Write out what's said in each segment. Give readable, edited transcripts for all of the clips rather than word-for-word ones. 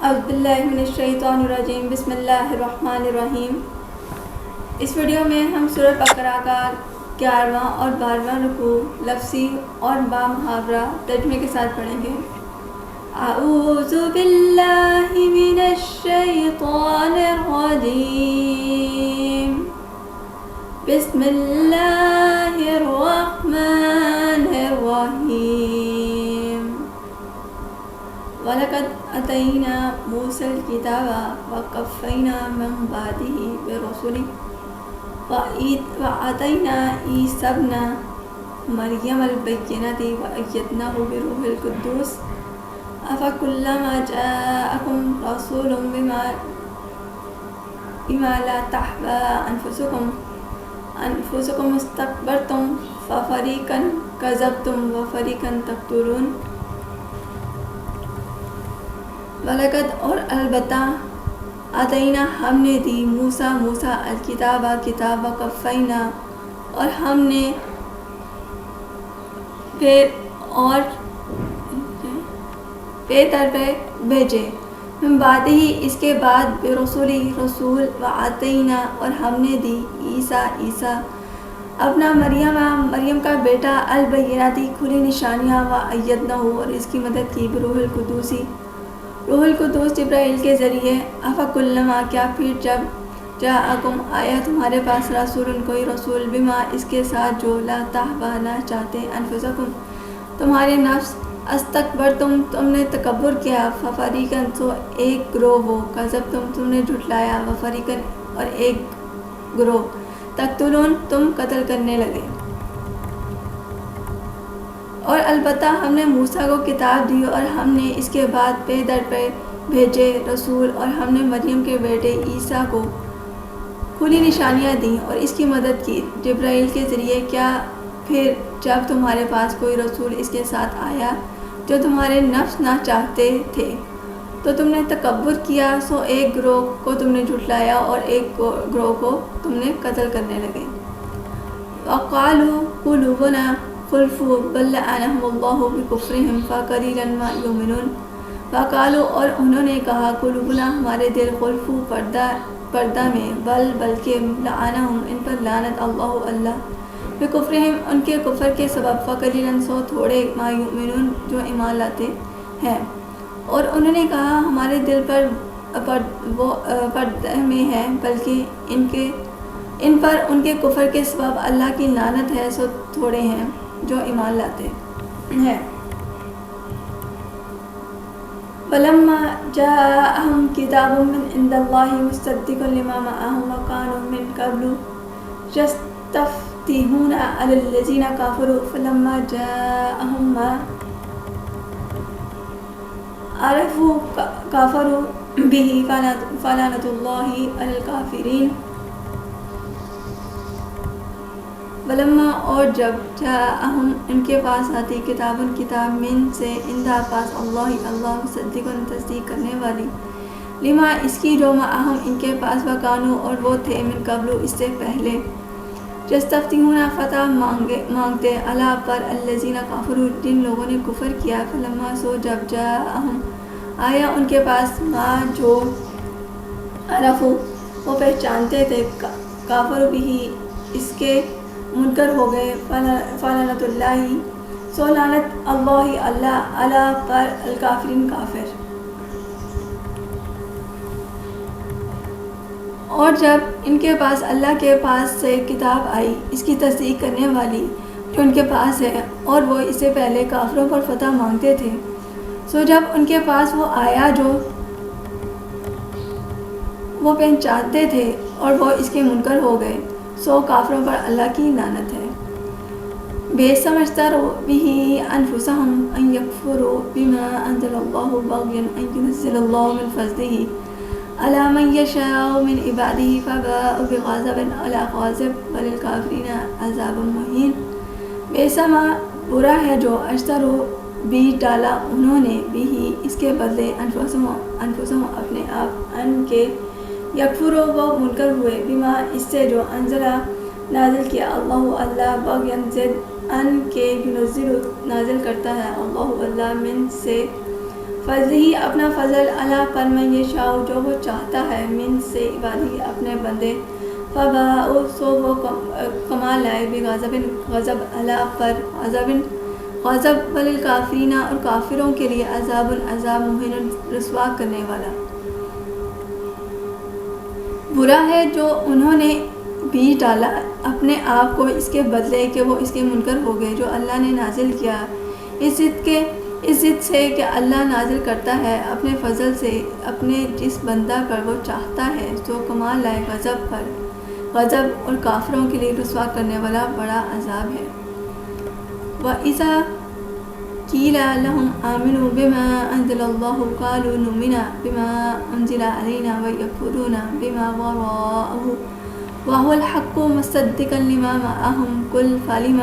اعوذ باللہ من الشیطان الرجیم بسم اللہ الرحمن الرحیم۔ اس ویڈیو میں ہم سورہ بقرہ کا 11واں اور 12واں رکوع لفظی اور با محاورہ ترجمے کے ساتھ پڑھیں گے۔ اعوذ باللہ من الشیطان الرجیم بسم اللہ الرحمن الرحیم۔ وَلَقَدْ آتَيْنَا مُوسَى الْكِتَابَ وَقَفَّيْنَا مِن بَعْدِهِ بِالرُّسُلِ وَآتَيْنَا عِيسَى ابْنَ مَرْيَمَ الْبَيِّنَاتِ وَأَيَّدْنَاهُ بِروحِ الْقُدُّسِ أَفَكُلَّمَا جَاءَكُمْ رَسُولٌ بِمَا لَا تَهْوَى أَنفُسُكُمُ اسْتَكْبَرْتُمْ فَفَرِيقًا كَذَّبْتُمْ وَفَرِيقًا تَقْتُلُونَ۔ وَلَقَدْ اور البتہ آتَيْنَا ہم نے دی موسیٰ الکتاب کتاب وَقَفَّيْنَا اور ہم نے پھر طرف بھیجے من بعد ہی اس کے بعد برسولی رسول وآتینا اور ہم نے دی عیسیٰ اپنا مریم کا بیٹا البیناتی کھلی نشانیاں وأیدناہ اور اس کی مدد کی بروح القدوسی روح القدس جبرائیل کے ذریعے افکلما کیا پھر جب جاءکم آیا تمہارے پاس رسول کوئی رسول بما اس کے ساتھ جو لا تہوی نہ چاہتے انفسکم تمہارے نفس استکبرتم تم نے تکبر کیا ففریقاً تو ایک گروہ وہ کذبتم تم نے جھٹلایا وفریقاً اور ایک گروہ تقتلون تم قتل کرنے لگے۔ اور البتہ ہم نے موسیٰ کو کتاب دی اور ہم نے اس کے بعد پہ در پہ بھیجے رسول اور ہم نے مریم کے بیٹے عیسیٰ کو کھلی نشانیاں دیں اور اس کی مدد کی جبرائیل کے ذریعے کیا پھر جب تمہارے پاس کوئی رسول اس کے ساتھ آیا جو تمہارے نفس نہ چاہتے تھے تو تم نے تکبر کیا سو ایک گروہ کو تم نے جھٹلایا اور ایک گروہ کو تم نے قتل کرنے لگے۔ وقالوا قلوبنا غلف بل لعنهم اللہ بکفرہم فقلیلا ما یؤمنون۔ وقالوا اور انہوں نے کہا قلوبنا ہمارے دل غلف پردہ میں بلکہ لعنہم ان پر لعنت اللہ بکفرہم ان کے کفر کے سبب فقلیلا سو تھوڑے ما یؤمنون جو ایمان لاتے ہیں۔ اور انہوں نے کہا ہمارے دل پر پردہ میں ہے بلکہ ان پر ان کے کفر کے سبب اللہ کی لعنت ہے سو تھوڑے ہیں جو ایمان لاتے ہیں۔ فلما جاءهم كتاب من عند الله مصدق لما معهم وكانوا من قبل يستفتحون على الذين كفروا فلما جاءهم ما عرفوا كفروا به فلعنة الله على الكافرين۔ ولما اور جب جاءہم ان کے پاس آتی کتاب من سے اندھا پاس اللہ مصدق تصدیق کرنے والی لما اس کی جو معہم ان کے پاس وکانو اور وہ تھے من قبل اس سے پہلے یستفتحون فتح مانگتے علی پر الذین کفروا جن لوگوں نے کفر کیا فلما سو جب جاءہم آیا ان کے پاس ما جو عرفو وہ پہچانتے تھے کافر بھی اس کے منکر ہو گئے فلعنت اللہ سو لعنت اللہ علی پر الکافرین کافر۔ اور جب ان کے پاس اللہ کے پاس سے کتاب آئی اس کی تصدیق کرنے والی جو ان کے پاس ہے اور وہ اس سے پہلے کافروں پر فتح مانگتے تھے سو جب ان کے پاس وہ آیا جو وہ پہچانتے تھے اور وہ اس کے منکر ہو گئے سو کافروں پر اللہ کی لعنت ہے۔ بے سمجھتر به انفسهم ان یکفروا بما انزل اللہ بغیا ان ينزل اللہ من فضله على من يشاء من عباده فباءوا بغضب على غضب وللکافرین عذاب مہین۔ بے سما برا ہے جو اشتروا بھی ڈالا انہوں نے بھی اس کے بدلے انفسهم اپنے آپ ان کے یکفروا وہ منکر ہوئے بما اس سے جو انزلہ نازل کیا اللہ بغیاً ضد ان کے ینزل نازل کرتا ہے اللہ من سے فضلی اپنا فضل علی پر من یشاء جو وہ چاہتا ہے من سے عبادی اپنے بندے فباءوا سو وہ کما لائے بغضب غضب علی پر غضب وللکافرین اور کافروں کے لیے عذاب مہین رسوا کرنے والا برا ہے جو انہوں نے بیچ ڈالا اپنے آپ کو اس کے بدلے کہ وہ اس کے منکر ہو گئے جو اللہ نے نازل کیا اس ضد سے کہ اللہ نازل کرتا ہے اپنے فضل سے اپنے جس بندہ پر وہ چاہتا ہے سو کمال لائے غضب اور کافروں کے لیے رسوا کرنے والا بڑا عذاب ہے وَإِذَا قِيلَ لَهُمْ آمِنُوا بِمَا أَنزَلَ اللَّهُ قَالُوا نُؤْمِنُ بِمَا أُنزِلَ عَلَيْنَا وَيَكْفُرُونَ بِمَا وَرَاءَهُ وَهُوَ الْحَقُّ مُصَدِّقًا لِمَا مَعَهُمْ قُلْ فَلِمَ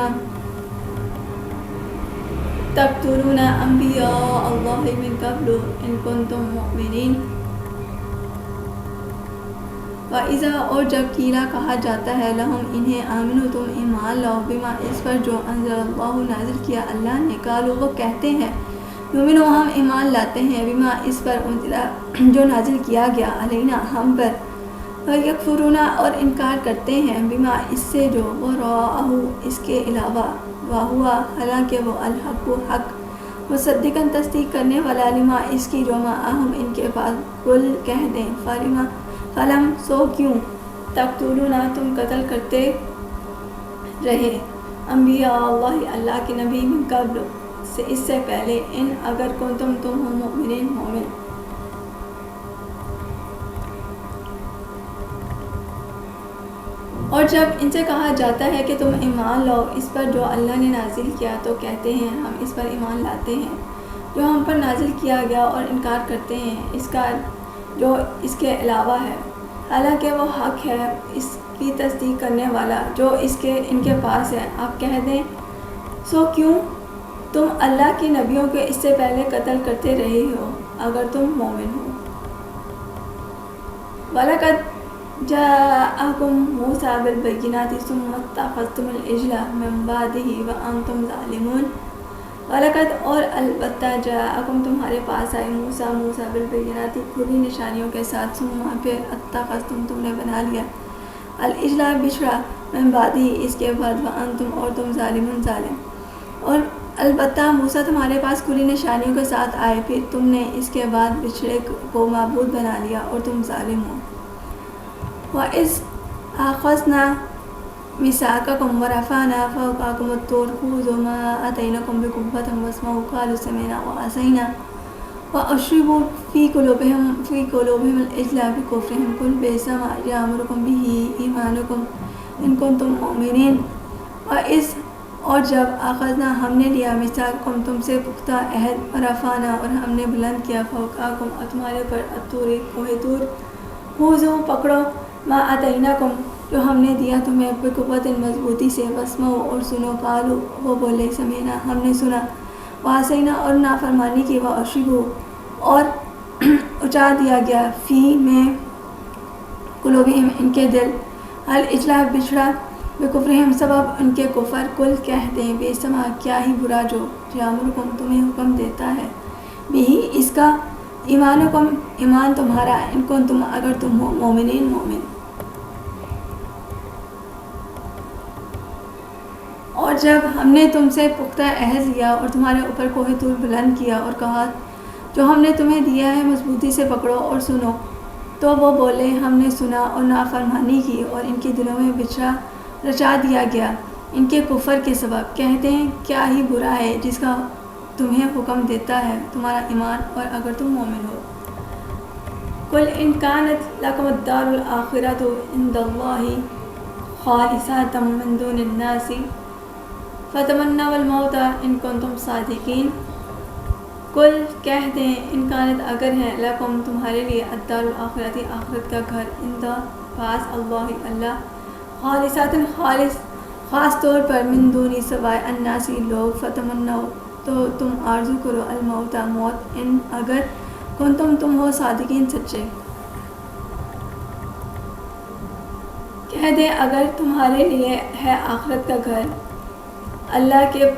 تَقْتُلُونَ أَنْبِيَاءَ اللَّهِ مِنْ قَبْلُ إِنْ كُنْتُمْ مُؤْمِنِينَ وَإِذَا اور جب قیلا کہا جاتا ہے لہم انہیں آمنو تم ایمان لاؤ بما اس پر جو انزل اللہ نازل کیا اللہ نے قالوا وہ کہتے ہیں نؤمنو ہم ایمان لاتے ہیں بما اس پر انزل جو نازل کیا گیا علینا ہم پر وَيَكْفُرُونَ اور انکار کرتے ہیں بما اس سے جو وراءہ اس کے علاوہ وَهُوَ حالانکہ وہ الحق حق مصدقاً تصدیق کرنے والا لما اس کی جو معہم ان کے پاس کل کہہ دیں فلم سو کیوں تقتلون تم قتل کرتے رہے انبیاء اللہ کے نبی من قبل سے اس سے پہلے ان اگر تم ہو مومن اور جب ان سے کہا جاتا ہے کہ تم ایمان لاؤ اس پر جو اللہ نے نازل کیا تو کہتے ہیں ہم اس پر ایمان لاتے ہیں جو ہم پر نازل کیا گیا اور انکار کرتے ہیں اس کا جو اس کے علاوہ ہے حالانکہ وہ حق ہے اس کی تصدیق کرنے والا جو ان کے پاس ہے آپ کہہ دیں سو کیوں تم اللہ کے نبیوں کے اس سے پہلے قتل کرتے رہے ہو اگر تم مومن ہو وَلَقَدْ جَاءَكُمْ مُوسَىٰ بِالْبَيِّنَاتِ ثُمَّ اتَّخَذْتُمُ الْعِجْلَ مِن بَعْدِهِ وَأَنْتُمْ ظَالِمُونَ وَلَقَدْ اور البتہ جاءکم تمہارے پاس آئے موسیٰ بالبینات کھلی نشانیوں کے ساتھ ثم پھر اتخذتم تم نے بنا لیا العجل بچھڑا من بعدہ اس کے بعد وانتم اور تم ظالم اور البتہ موسیٰ تمہارے پاس کھلی نشانیوں کے ساتھ آئے پھر تم نے اس کے بعد بچھڑے کو معبود بنا لیا اور تم ظالم ہو وَإِذْ أَخَذْنَا مِيثَاقَكُمْ وَرَفَعْنَا فَوْقَكُمُ الطُّورَ خُذُوا مَا آتَيْنَاكُمْ بِقُوَّةٍ وَاسْمَعُوا قَالُوا سَمِعْنَا وَعَصَيْنَا وَأُشْرِبُوا فِي قُلُوبِهِمُ الْعِجْلَ بِكُفْرِهِمْ قُلْ بِئْسَ مَا يَأْمُرُكُمْ بِهِ إِيمَانُكُمْ إِن كُنتُم مُّؤْمِنِينَ وَإِذْ اور جب اخذنا ہم نے لیا میثاقکم تم سے پختہ عہد ورفعنا اور ہم نے بلند کیا فوقاکم تمہارے پر الطور کوہ طور خذوا پکڑو ما آتیناکم جو ہم نے دیا تمہیں بقوت مضبوطی سے واسمعوا اور سنو قالوا وہ بولے سمعنا ہم نے سنا وعصینا اور نافرمانی کی واشربوا اور اچا دیا گیا فی میں قلوبہم ان کے دل العجل بچھڑا بکفرہم سبب ان کے کفر کل کہتے ہیں بے سما کیا ہی برا جو یامرکم تمہیں حکم دیتا ہے بھی اس کا ایمانکم ایمان تمہارا ان کو تم اگر تم ہو مومن اور جب ہم نے تم سے پختہ عہد لیا اور تمہارے اوپر کوہ طور بلند کیا اور کہا جو ہم نے تمہیں دیا ہے مضبوطی سے پکڑو اور سنو تو وہ بولے ہم نے سنا اور نافرمانی کی اور ان کے دلوں میں بچھڑا رچا دیا گیا ان کے کفر کے سبب کہتے ہیں کیا ہی برا ہے جس کا تمہیں حکم دیتا ہے تمہارا ایمان اور اگر تم مومن ہو قل ان كانت لكم الدار الآخرة عند الله خالصة من دون الناس فتمنوا الموت ان کنتم صادقین قل کہہ دیں ان کانت اگر ہے لکم تمہارے لیے الدار الآخرۃ آخرت کا گھر عند پاس اللہ خالصات خاص طور پر من دونی سوائے الناسی لوگ فتمنوا تو تم آرزو کرو الموت موت ان اگر تم ہو صادقین سچے کہہ دیں اگر تمہارے لیے ہے آخرت کا گھر اللہ کے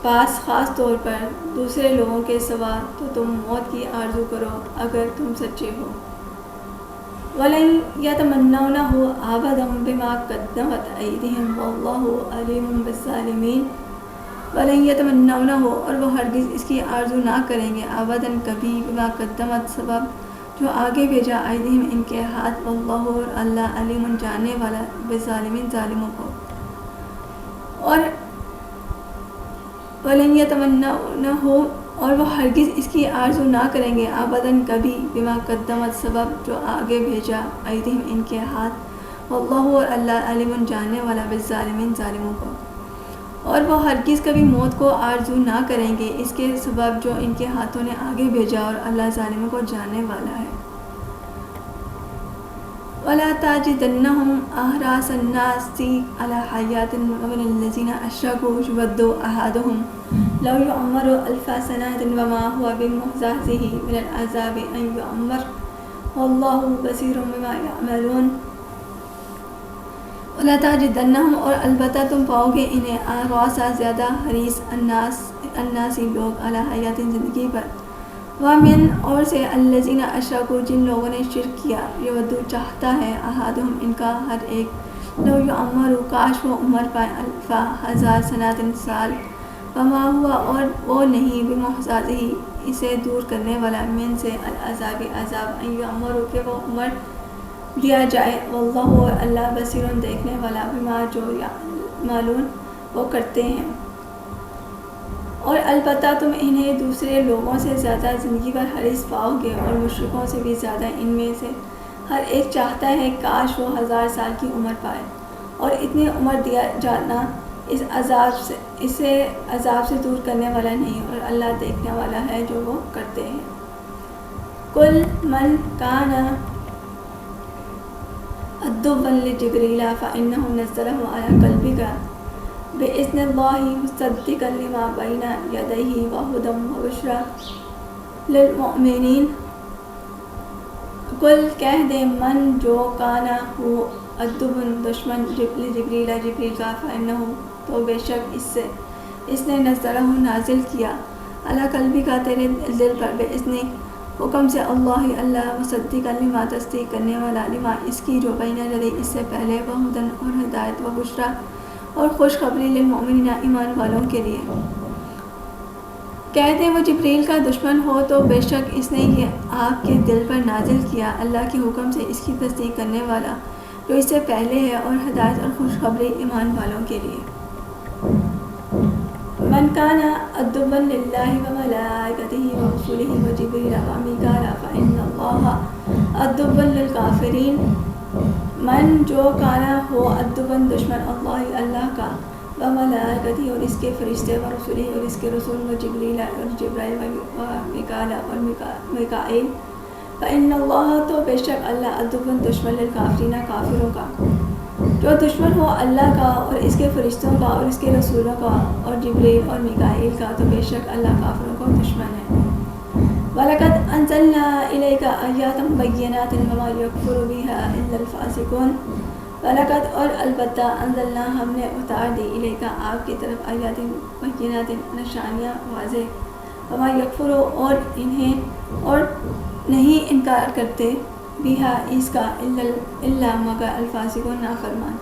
پاس خاص طور پر دوسرے لوگوں کے سوا تو تم موت کی آرزو کرو اگر تم سچے ہو۔ وَلَن يَتَمَنَّوْنَهُ أَبَدًا بِمَا قَدَّمَتْ أَيْدِيهِمْ وَاللَّهُ عَلِيمٌ بِالظَّالِمِينَ۔ وَلَن يَتَمَنَّوْنَهُ، اور وہ ہرگز اس کی آرزو نہ کریں گے، ابداً کبھی، بما قدمت سبب جو آگے بھیجا، ایدیہم ان کے ہاتھ، واللہ اور اللہ، علیم جاننے والا، بالظالمین ظالموں کو۔ اور وَلَن يَتَمَنَّوْنَهُ، اور وہ ہرگز اس کی آرزو نہ کریں گے، ابداً کبھی، بما قدمت سبب جو آگے بھیجا، ایدیہم ان کے ہاتھ، واللہ اور اللہ، علیم جاننے والا، بالظالمین ظالموں کو۔ اور وہ ہرگز کبھی موت کو آرزو نہ کریں گے اس کے سبب جو ان کے ہاتھوں نے آگے بھیجا، اور اللہ ظالموں کو جاننے والا ہے۔ وَلَا تَجِدَنَّهُمْ أَحْرَصَ النَّاسِ عَلَىٰ حَيَاةٍ وَمِنَ الَّذِينَ أَشْرَكُوا يَوَدُّ أَحَدُهُمْ لَوْ يُعَمَّرُ أَلْفَ سَنَةٍ وَمَا هُوَ بِمُزَحْزِحِهِ مِنَ الْعَذَابِ أَن يُعَمَّرَ وَاللَّهُ بَصِيرٌ بِمَا يَعْمَلُونَ۔ وَلَا تَجِدَنَّهُمْ، اور البتہ تم پاؤ گے انہیں، أَحْرَصَ زیادہ حریص، الناس لوگ، عَلَىٰ حَيَاةٍ زندگی پر، وَمِنْ اور سے، الَّذِينَ أَشْرَكُوا جن لوگوں نے شرک کیا، یودُ چاہتا ہے، أَحَدُهُمْ ان کا ہر ایک، لَوْ يُعَمَّرُ کاش وہ عمر پائے، أَلْفَ ہزار سنةٍ سال، وَمَا هُوَ اور وہ نہیں، بِمُزَحْزِحِهِ اسے دور کرنے والا، من سے، العذاب عذاب، أن يعمر کہ وہ عمر لیا جائے، واللہ اور اللہ، بصیر دیکھنے والا، بما جو یعملون وہ کرتے ہیں۔ اور البتہ تم انہیں دوسرے لوگوں سے زیادہ زندگی پر حریص پاؤ گے، اور مشرکوں سے بھی زیادہ، ان میں سے ہر ایک چاہتا ہے کاش وہ 1000 سال کی عمر پائے، اور اتنی عمر دیا جانا اسے عذاب سے دور کرنے والا نہیں، اور اللہ دیکھنے والا ہے جو وہ کرتے ہیں۔ قُلْ مَنْ كَانَ عَدُوًّا لِجِبْرِيلَ فَإِنَّهُ نَزَّلَهُ عَلَىٰ قَلْبِكَ بِإِذْنِ اللَّهِ مُصَدِّقًا لِمَا بَيْنَ يَدَيْهِ وَهُدًى وَبُشْرَىٰ لِلْمُؤْمِنِينَ۔ قُلْ کہہ دے، من جو کانا ہو عدوٌ دشمن، لجبریل جبریل کا، فإنه تو بے شک اس نے نزلہ نازل کیا، علی قلبی کا تیرے دل پر، بإذن حکم سے، اللہ مصدقا لما تصدیق کرنے والا، لما اس کی جو بین یدی اس سے پہلے، وہدن اور ہدایت، وبشریٰ اور خوشخبری، للمؤمنین ایمان والوں کے لیے۔ کہہ دیں وہ جبریل کا دشمن ہو تو بے شک اس نے یہ آپ کے دل پر نازل کیا، اللہ کے حکم سے، اس کی تصدیق کرنے والا جو اس سے پہلے ہے، اور ہدایت اور خوشخبری ایمان والوں کے لیے۔ من کان عدوا للہ وملائکتہ ورسلہ وجبریل ومیکائیل فإن اللہ عدو للکافرین۔ من جو کانا ہو عدوا دشمن، اللہ کا، وملائکتہ اور اس کے فرشتے، ورسلہ اور اس کے رسول، وجبریل اور جبرائیل، ومیکائیل اور میکائیل، فإن اللہ تو بے شک اللہ، عدو دشمن، للکافرین کافروں کا۔ جو دشمن ہو اللہ کا اور اس کے فرشتوں کا اور اس کے رسولوں کا اور جبریل اور میکائیل کا، تو بے شک اللہ کافروں کا دشمن ہے۔ وَلَقَدْ أَنزَلْنَا إِلَيْكَ آيَاتٍ بَيِّنَاتٍ وَمَا يَكْفُرُ بِهَا إِلَّا الْفَاسِقُونَ۔ وَلَقَدْ اور البتہ، انزلنا ہم نے اتار دی، الیکا آپ کی طرف، آیات بینات نشانیاں واضح، وما یکفر اور انہیں اور نہیں انکار کرتے، بیہا اس کا، الا مگر الفاسقون نافرمان۔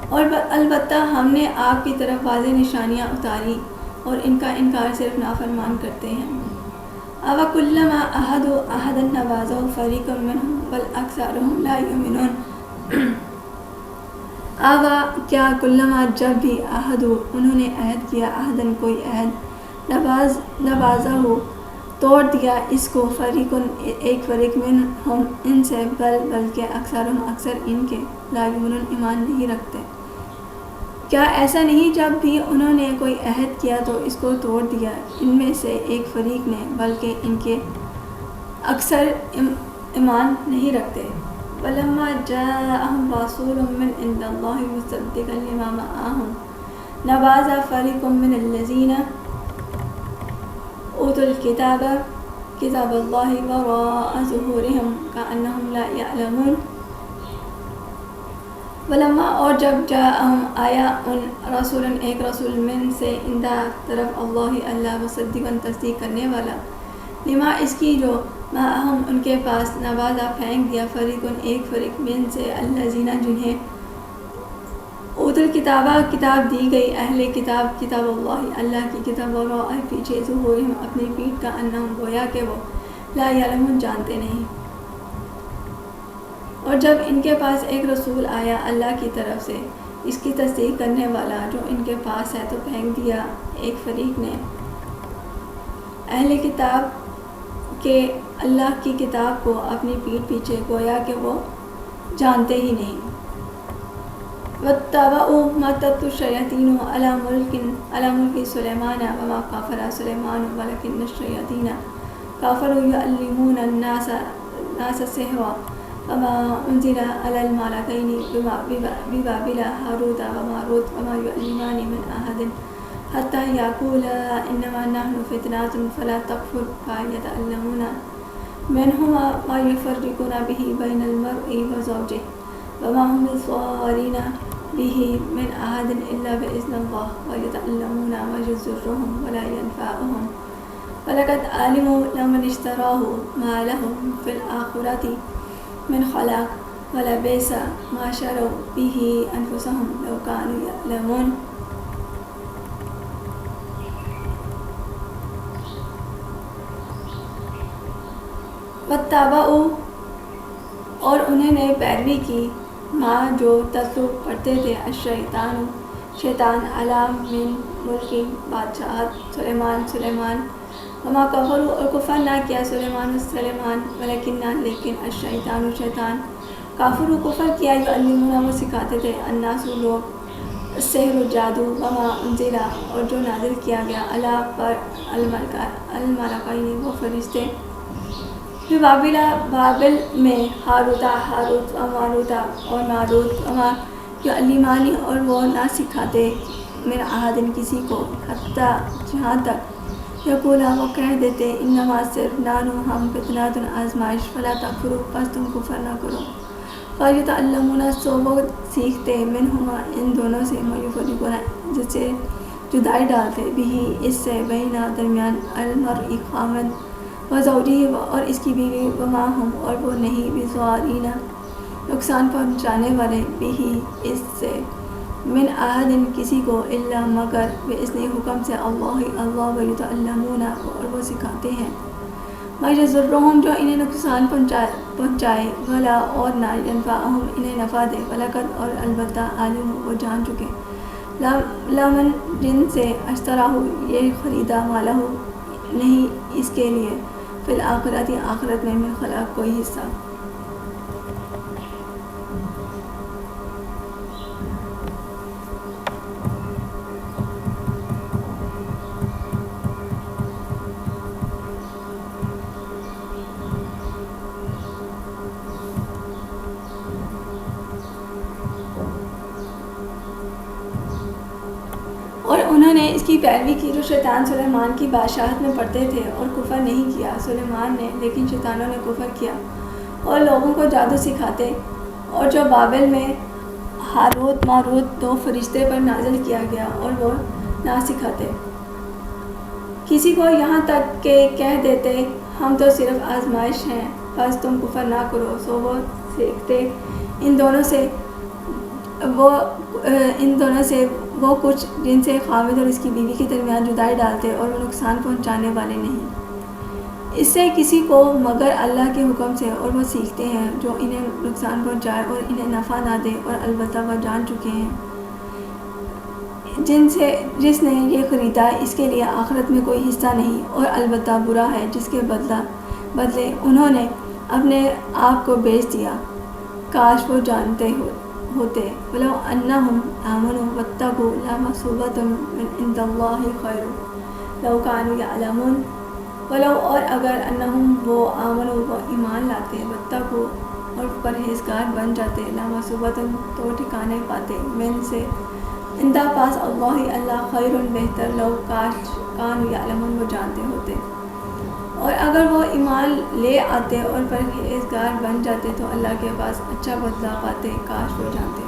اور البتہ ہم نے آپ کی طرف واضح نشانیاں اتاری، اور ان کا انکار صرف نافرمان کرتے ہیں۔ أَوَكُلَّمَا عَاهَدُوا عَهْدًا نَبَذَهُ فَرِيقٌ مِّنْهُمْ بَلْ أَكْثَرُهُمْ لَا يُؤْمِنُونَ۔ کیا کلما جب بھی، عہدو انہوں نے عہد کیا، عہدن کوئی عہد، نبازہ توڑ دیا اس کو، فریقن ایک فریق، منہم ان سے، بلکہ اکثرہم اکثر ان کے، لا یؤمنون ایمان نہیں رکھتے۔ کیا ایسا نہیں جب بھی انہوں نے کوئی عہد کیا تو اس کو توڑ دیا ان میں سے ایک فریق نے، بلکہ ان کے اکثر ایمان نہیں رکھتے۔ وَلَمَّا جَاءَهُمْ رَسُولٌ مِّنْ عِندِ اللَّهِ مُصَدِّقًا لِمَا مَعَهُمْ نَبَذَ فَرِيقٌ مِّنَ الَّذِينَ أُوتُوا الْكِتَابَ كِتَابَ اللَّهِ وَرَاءَ ظُهُورِهِمْ كَأَنَّهُمْ لَا يَعْلَمُونَ۔ ولما اور جب جاءہم آیا ان رسول ایک رسول من سے اندہ طرف اللہ مصدقاً تصدیق کرنے والا لما اس کی جو معہم ان کے پاس نوازا پھینک دیا فریقن ایک فریق من سے الذین جنہیں اوت الکتابہ کتاب دی گئی اہل کتاب اللہ کی کتاب وراء پیچھے ظہورہم اپنی پیٹھ کا انہم گویا کہ وہ لا یعلمون جانتے نہیں۔ اور جب ان کے پاس ایک رسول آیا اللہ کی طرف سے اس کی تصدیق کرنے والا جو ان کے پاس ہے تو پھینک دیا ایک فریق نے اہل کتاب کے اللہ کی کتاب کو اپنی پیٹھ پیچھے گویا کہ وہ جانتے ہی نہیں۔ وَاتَّبَعُوا مَا تَتْلُو الشَّيَاطِينُ عَلَىٰ مُلْكِ سُلَيْمَانَ وَمَا كَفَرَ سُلَيْمَانُ وَلَكِنَّ الشَّيَاطِينَ كَفَرُوا يُعَلِّمُونَ النَّاسَ السِّحْرَ وَمَا أُنزِلَ عَلَى الْمَلَكَيْنِ بِبَابِلَ هَارُوتَ وَمَارُوتَ وَمَا يُعَلِّمَانِ مِنْ أَحَدٍ حَتَّى يَقُولَا إِنَّمَا نَحْنُ فِتْنَةٌ فَلَا تَكْفُرْ فَيَتَعَلَّمُونَ مِنْهُمَا مَا يُفَرِّقُونَ بِهِ بَيْنَ الْمَرْءِ وَزَوْجِهِ وَمَا هُمْ بِضَارِّينَ بِهِ مِنْ أَحَدٍ إِلَّا بِإِذْنِ اللَّهِ وَيَتَعَلَّمُونَ مَا يَضُرُّهُمْ وَلَا يَنفَعُهُمْ وَلَقَدْ عَلِمُوا لَمَنِ اشْتَرَاهُ مَا لَهُ فِي الْآخِرَةِ من خلاق ولبئس ما شروا به أنفسهم لو كانوا يعلمون۔ واتبعوا اور انہوں نے پیروی کی ماں جو تتلو پڑھتے تھے شیطان علام من ملکی بادشاہت سلیمان وما کفروا اور کفر نہ کیا سلیمان ولیکن الشیطان کافر کفر کیا یعلمون وہ سکھاتے تھے الناس لوگ سحر جادو وما انزلا اور جو نازل کیا گیا اللہ پر الملکین وہ فرشتے بابل میں ہاروت و ماروت اور ماروت وما یعلمان اور وہ نہ سکھاتے من احد کسی کو حتیٰ جہاں تک یقولا وہ کہہ دیتے انما صرف نانو ہم فتنۃ آزمائش فلا تکفروا پس تم کفر نہ کرو فیتعلمون سو وہ سیکھتے منہما ان دونوں سے ما یفرقون جس سے جدائی ڈالتے بھی اس سے بینا درمیان المرء خامد و زوجی اور اس کی بیوی وما ہم اور وہ نہیں بضارین نقصان پہنچانے والے بھی اس سے من احد کسی کو الا مگر باذن حکم سے اللہ ویتعلمون اور وہ سکھاتے ہیں ما یضرهم جو انہیں نقصان پہنچائے ولا اور نہ ینفعهم انہیں نفع دے ولقد اور البتہ عالم وہ جان چکے لمن جن سے اشتراہ یہ خریدا مالہ نہیں اس کے لیے فی الآخرت آخرت میں من خلاق کوئی حصہ۔ اور انہوں نے اس کی پیروی کی جو شیطان سلیمان کی بادشاہت میں پڑھتے تھے اور کفر نہیں کیا سلیمان نے لیکن شیطانوں نے کفر کیا اور لوگوں کو جادو سکھاتے اور جو بابل میں ہاروت ماروت دو فرشتے پر نازل کیا گیا اور وہ نہ سکھاتے کسی کو یہاں تک کہ کہہ دیتے ہم تو صرف آزمائش ہیں بس تم کفر نہ کرو سو وہ سیکھتے ان دونوں سے وہ کچھ جن سے خامد اور اس کی بیوی کے درمیان جدائی ڈالتے اور وہ نقصان پہنچانے والے نہیں اس سے کسی کو مگر اللہ کے حکم سے اور وہ سیکھتے ہیں جو انہیں نقصان پہنچائے اور انہیں نفع نہ دے اور البتہ وہ جان چکے ہیں جس نے یہ خریدا اس کے لیے آخرت میں کوئی حصہ نہیں اور البتہ برا ہے جس کے بدلے انہوں نے اپنے آپ کو بیچ دیا کاش وہ جانتے ہوتے ولو انہم آمنوا واتقوا لمثوبۃ من عند اللہ خیر لو کانوا یعلمون ولو اور اگر انہم وہ آمنوا وہ ایمان لاتے واتقوا اور پرہیزگار بن جاتے لمثوبۃ تو ٹھکانے پاتے من سے اندہ پاس اللہ خیر بہتر لو کاش کانوا یعلمون وہ جانتے ہوتے اور اگر وہ ایمان لے آتے اور پرہیزگار بن جاتے تو اللہ کے پاس اچھا بدلہ پاتے کاش وہ جانتے